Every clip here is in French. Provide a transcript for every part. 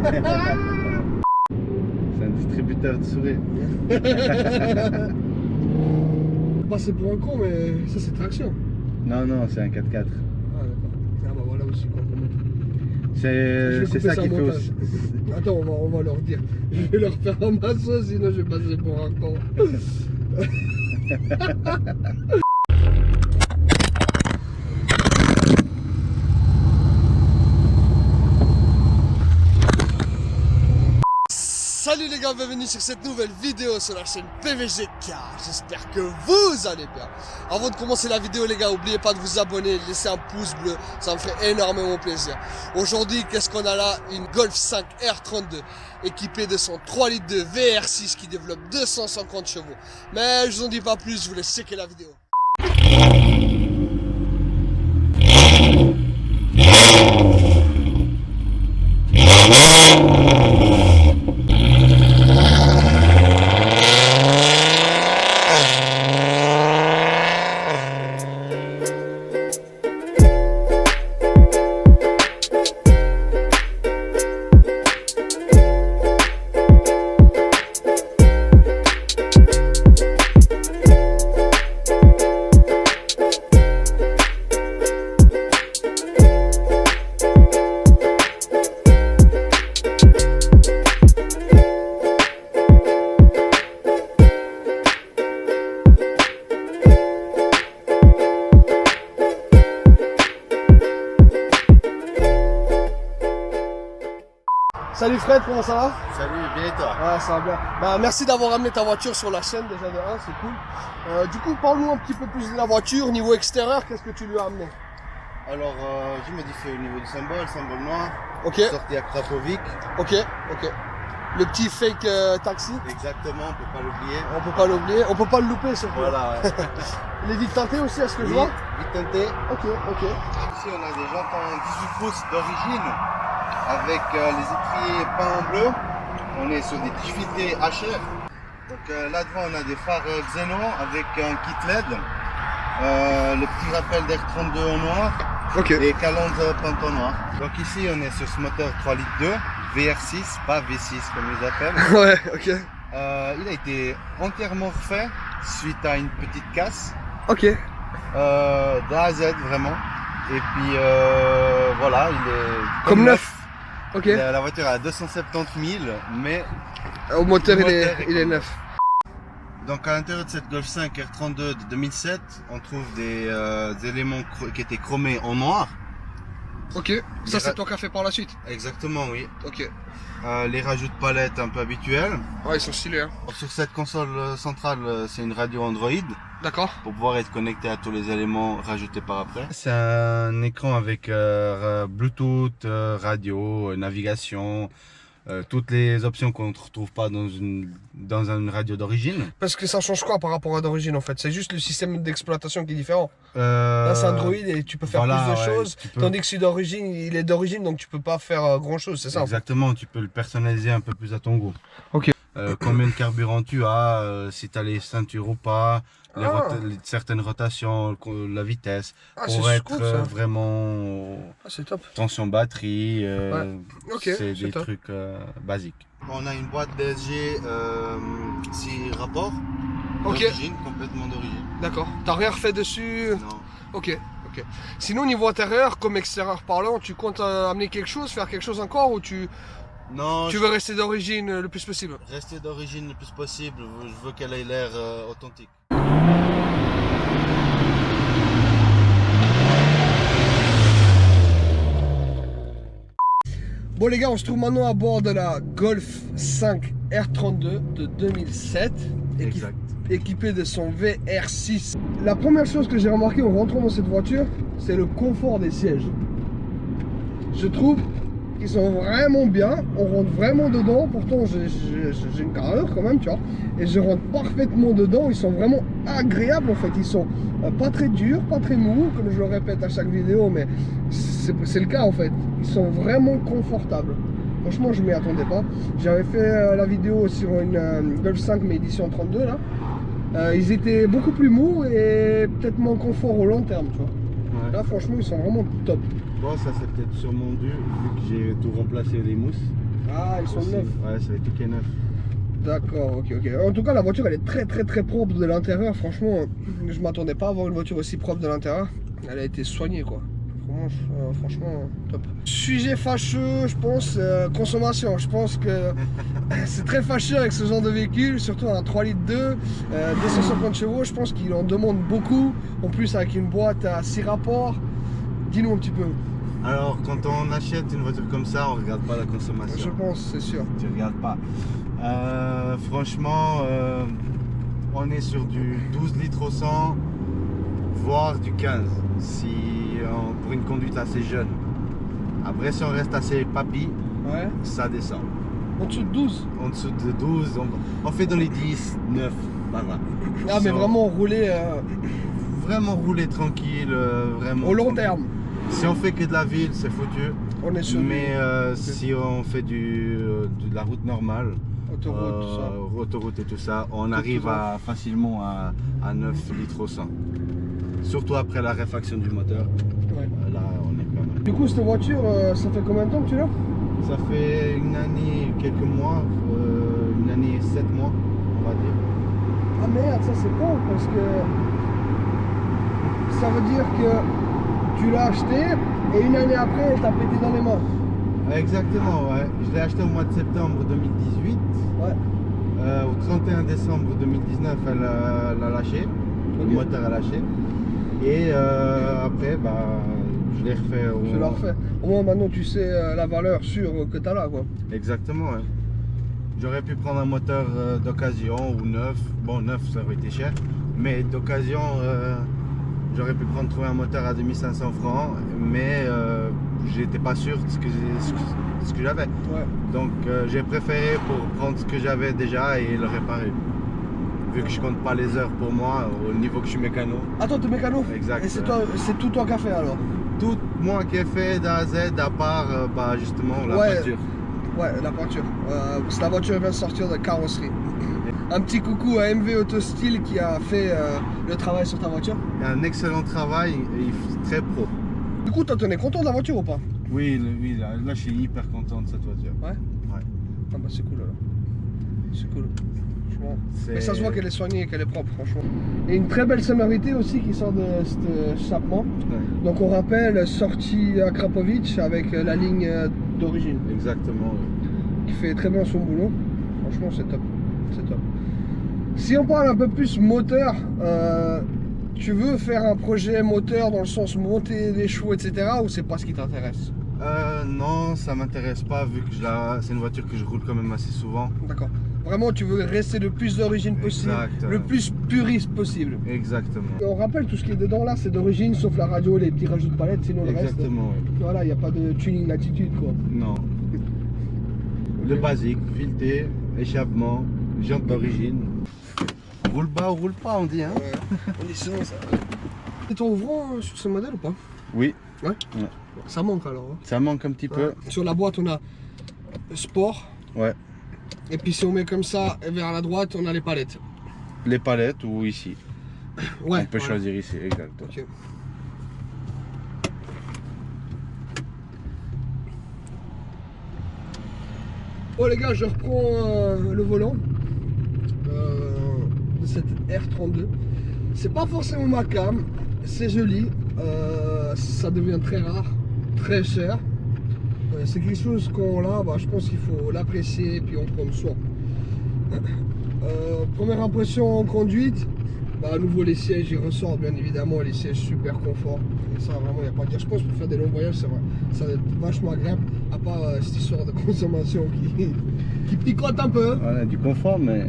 C'est un distributeur de souris. Passer pour un con, mais ça c'est traction. Non, non, c'est un 4x4. Ah d'accord. Ah bah voilà aussi quoi. C'est ça qui fait montage. aussi. Attends, on va leur dire. Je vais leur faire un masso, sinon je vais passer pour un con. Salut les gars, bienvenue sur cette nouvelle vidéo sur la chaîne PVG Car. J'espère que vous allez bien. Avant de commencer la vidéo les gars, n'oubliez pas de vous abonner, de laisser un pouce bleu, ça me fait énormément plaisir. Aujourd'hui, qu'est-ce qu'on a là? Une Golf 5 R32 équipée de son 3 litres de VR6 qui développe 250 chevaux. Mais je vous en dis pas plus, je vous laisse checker la vidéo. Salut Fred, comment ça va? Salut, bien et toi? Ouais, ça va bien. Bah, merci d'avoir amené ta voiture sur la chaîne déjà de 1, c'est cool. Du coup, parle-nous un petit peu plus de la voiture. Niveau extérieur, qu'est-ce que tu lui as amené? Alors, j'ai modifié au niveau du symbole noir. Ok, Sorti à Krapovic. ok. Le petit fake taxi, Exactement, on peut pas l'oublier. on peut pas l'oublier, on peut pas le louper surtout. Voilà, ouais. Les vitres teintées aussi, est-ce que je Oui, vois? vite teinté. Ok. Ici, on a des jantes en 18 pouces d'origine avec les étriers peints en bleu. On est sur des difficultés HR. Donc là devant, on a des phares Xenon avec un kit LED. Le petit rappel d'R32 en noir. Ok. Et calandre peinte en noir. Donc ici, on est sur ce moteur 3 litres 2, VR6, pas V6 comme ils appellent. Ouais, ok. Il a été entièrement refait suite à une petite casse. Ok. d'A à Z vraiment. Et puis voilà, il est Comme neuf. Ok. La voiture a 270 000, mais Au moteur, le il moteur est comme neuf. Donc à l'intérieur de cette Golf 5 R32 de 2007, on trouve des éléments qui étaient chromés en noir. Ok. Ça, c'est toi qui as fait par la suite. Exactement, oui. Ok. Les rajouts de palettes un peu habituels. Ouais, ils sont stylés, hein. Sur cette console centrale, c'est une radio Android D'accord. pour pouvoir être connecté à tous les éléments rajoutés par après. C'est un écran avec Bluetooth, radio, navigation, toutes les options qu'on ne retrouve pas dans une radio d'origine. Parce que ça change quoi par rapport à d'origine en fait? C'est juste le système d'exploitation qui est différent. Là c'est Android et tu peux faire voilà, plus de ouais, choses, tandis que celui d'origine, il est d'origine donc tu peux pas faire grand chose, c'est ça? Exactement, tu peux le personnaliser un peu plus à ton goût. Ok. Combien de carburant tu as, si tu as les ceintures ou pas, certaines rotations, la vitesse, pour être cool, ça. vraiment C'est top. tension batterie, Ok, c'est des top. trucs basiques. On a une boîte BSG 6 rapports, Ok. d'origine, complètement d'origine. D'accord. T'as rien refait dessus? Non. Ok. Sinon niveau intérieur, comme extérieur parlant, tu comptes amener quelque chose, faire quelque chose encore ou tu Non, veux rester d'origine le plus possible? rester d'origine le plus possible, je veux qu'elle ait l'air authentique. Bon les gars, on se trouve maintenant à bord de la Golf 5 R32 de 2007. Exact. Équipée de son VR6. La première chose que j'ai remarqué en rentrant dans cette voiture, c'est le confort des sièges. Je trouve qu'ils sont vraiment bien, on rentre vraiment dedans, pourtant j'ai une carrure quand même, tu vois, et je rentre parfaitement dedans, ils sont vraiment agréables en fait, ils sont pas très durs, pas très mous, comme je le répète à chaque vidéo, mais c'est le cas en fait, ils sont vraiment confortables. Franchement, je m'y attendais pas. J'avais fait la vidéo sur une Golf 5 mais édition 32 là. Ils étaient beaucoup plus mous et peut-être moins confort au long terme, tu vois. Ouais. Là, franchement, ils sont vraiment top. Bon, ça c'est peut-être sûrement dû, vu que j'ai tout remplacé les mousses. Ah, ils sont aussi. neufs. Ouais, c'est tout qui est neuf. D'accord, ok, ok. En tout cas, la voiture, elle est très, très, très propre de l'intérieur. Franchement, je m'attendais pas à avoir une voiture aussi propre de l'intérieur. Elle a été soignée, quoi. Franchement, top. Sujet fâcheux, je pense, consommation. Je pense que c'est très fâcheux avec ce genre de véhicule, surtout un 3 litres 2, 250 chevaux. Je pense qu'il en demande beaucoup. En plus, avec une boîte à 6 rapports. Dis-nous un petit peu. Alors, quand on achète une voiture comme ça, on regarde pas la consommation. Je pense, c'est sûr. Tu regardes pas. Franchement, on est sur du 12 litres au 100, voire du 15, pour une conduite assez jeune. Après, si on reste assez papy, Ouais. ça descend. En dessous de 12. En dessous de 12, on fait dans les 10, 9, par là. Ah, mais Si on- vraiment rouler Vraiment rouler tranquille, vraiment. au long tranquille. terme. Si on fait que de la ville, c'est foutu. On est sur Mais si on fait de la route normale, autoroute, tout ça. autoroute et tout ça, on arrive facilement à 9 litres au 100. Surtout après la réfaction du moteur, Ouais. là on est pas mal. Du coup, cette voiture, ça fait combien de temps que tu l'as? Ça fait une année, quelques mois, une année et 7 mois, on va dire. Ah merde, ça c'est con parce que ça veut dire que tu l'as acheté et une année après, elle t'a pété dans les mains. Exactement, ouais. Je l'ai acheté au mois de septembre 2018. Ouais. Au 31 décembre 2019, elle a lâché. Ok. Le moteur a lâché. Et après, bah, je l'ai refait. Je l'ai refait. Au moins maintenant tu sais la valeur sûre que tu as là, quoi. Exactement, ouais. J'aurais pu prendre un moteur d'occasion ou neuf. Bon, neuf, ça aurait été cher. Mais d'occasion, j'aurais pu trouver un moteur à 2500 francs. Mais j'étais pas sûr de ce que j'avais. Ouais. Donc j'ai préféré pour prendre ce que j'avais déjà et le réparer. Vu que je compte pas les heures pour moi, au niveau que je suis mécano. Attends, t'es mécano? Exact. Et c'est tout toi qui as fait alors? Tout moi qui ai fait d'A à Z, à part bah, justement la Ouais. peinture. Ouais, la voiture. Parce que la voiture vient de sortir de carrosserie. Un petit coucou à MV Auto Style qui a fait le travail sur ta voiture. Un excellent travail et très pro. Du coup, toi, t'en es content de la voiture ou pas? Oui, là je suis hyper content de cette voiture. Ouais. Ouais. Ah bah c'est cool alors. C'est cool. Franchement. C'est- Mais ça se voit qu'elle est soignée et qu'elle est propre, franchement. Et une très belle sonorité aussi qui sort de cet échappement. Ouais, Donc on rappelle, sortie à Krapovic avec la ligne d'origine. exactement. Oui. Qui fait très bien son boulot. Franchement, c'est top. C'est top. Si on parle un peu plus moteur, tu veux faire un projet moteur dans le sens monter des chevaux, etc. ou c'est pas ce qui t'intéresse? Non, ça m'intéresse pas vu que c'est une voiture que je roule quand même assez souvent. D'accord. Vraiment, tu veux rester le plus d'origine possible, Exact. le plus puriste possible. Exactement. Et on rappelle, tout ce qui est dedans là, c'est d'origine, sauf la radio, les petits rajouts de palettes, sinon le reste. Exactement, oui. Voilà, il n'y a pas de tuning latitude quoi. Non. Le basique, fileté, échappement, jante d'origine. Roule bas ou roule pas, on dit, hein? On dit souvent ça. C'est ton ouvrant sur ce modèle ou pas? Oui, Ouais. Ouais. Ça manque alors. Hein. ça manque un petit peu. Ouais. Sur la boîte, on a sport. Ouais. Et puis si on met comme ça vers la droite, on a les palettes. Les palettes ou ici. Ouais. On peut voilà. choisir ici, exact. Ok. Bon les gars, je reprends le volant de cette R32. C'est pas forcément ma cam, c'est joli. Ça devient très rare, très cher. C'est quelque chose qu'on a, bah, je pense qu'il faut l'apprécier et puis en prendre soin. Première impression en conduite, bah, à nouveau les sièges ils ressortent bien évidemment, les sièges super confort. Et ça vraiment il n'y a pas à dire. Je pense que pour faire des longs voyages c'est vrai, ça va être vachement agréable, à part cette histoire de consommation qui picote un peu. Voilà, du confort, mais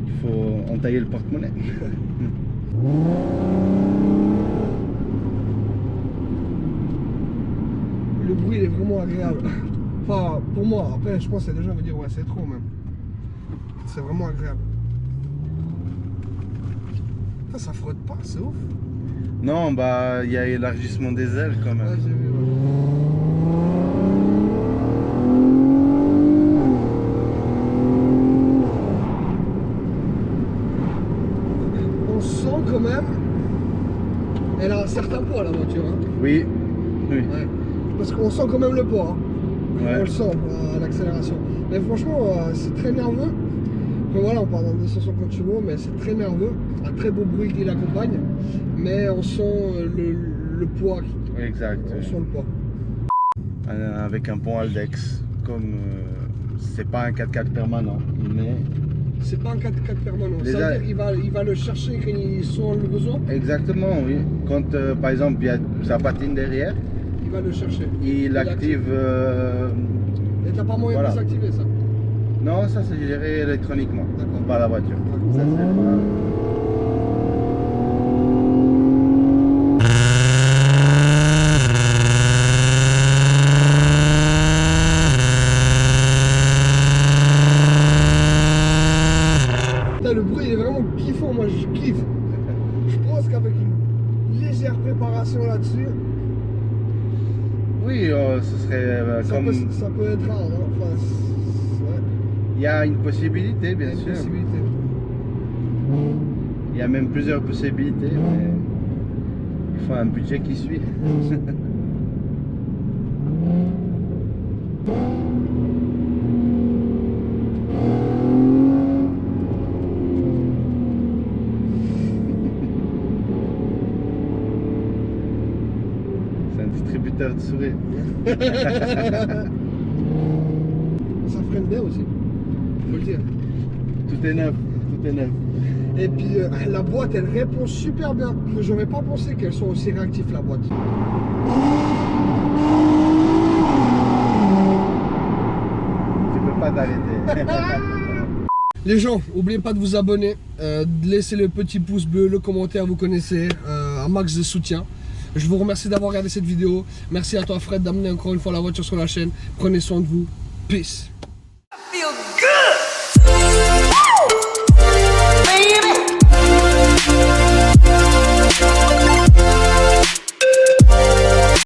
il faut entailler le porte-monnaie. Le bruit il est vraiment agréable. Enfin pour moi, après je pense que les gens vont dire ouais c'est trop même. C'est vraiment agréable. Ça frotte pas, c'est ouf. Non, bah, il y a élargissement des ailes quand Ouais, même. j'ai vu, ouais. On sent quand même. Elle a un certain poids la voiture. Hein. Oui, oui. Ouais. Parce qu'on sent quand même le poids. Hein. On le sent à l'accélération. Mais franchement, c'est très nerveux. Après, voilà, on parle d'un 250 chevaux, mais c'est très nerveux. Un très beau bruit qui l'accompagne. Mais on sent le poids. Exact. On sent le poids. Avec un pont Haldex, comme c'est pas un 4x4 permanent, mais c'est pas un 4x4 permanent. Les Ça veut dire qu'il va le chercher quand ils sont le besoin. exactement, oui. Quand par exemple il y a sa patine derrière, Il va le chercher. il active. Et t'as pas moyen de voilà. désactiver ça? Non, ça c'est géré électroniquement, D'accord. par la voiture. Ça, Le bruit il est vraiment kiffant, moi je kiffe. Je pense qu'avec une légère préparation là-dessus, oui, ce serait comme. ça peut être rare. Hein. Enfin, ouais, Il y a une possibilité, il y a bien une sûr. possibilité. Il y a même plusieurs possibilités, mais il faut un budget qui suit. C'est un distributeur de souris. Ça freine bien aussi, faut le dire. Tout est neuf, tout est neuf. Et puis la boîte elle répond super bien. J'aurais pas pensé qu'elle soit aussi réactive la boîte. Tu peux pas t'arrêter. Les gens, n'oubliez pas de vous abonner, de laisser le petit pouce bleu, le commentaire, vous connaissez, un max de soutien. Je vous remercie d'avoir regardé cette vidéo. Merci à toi Fred d'amener encore une fois la voiture sur la chaîne. Prenez soin de vous. Peace.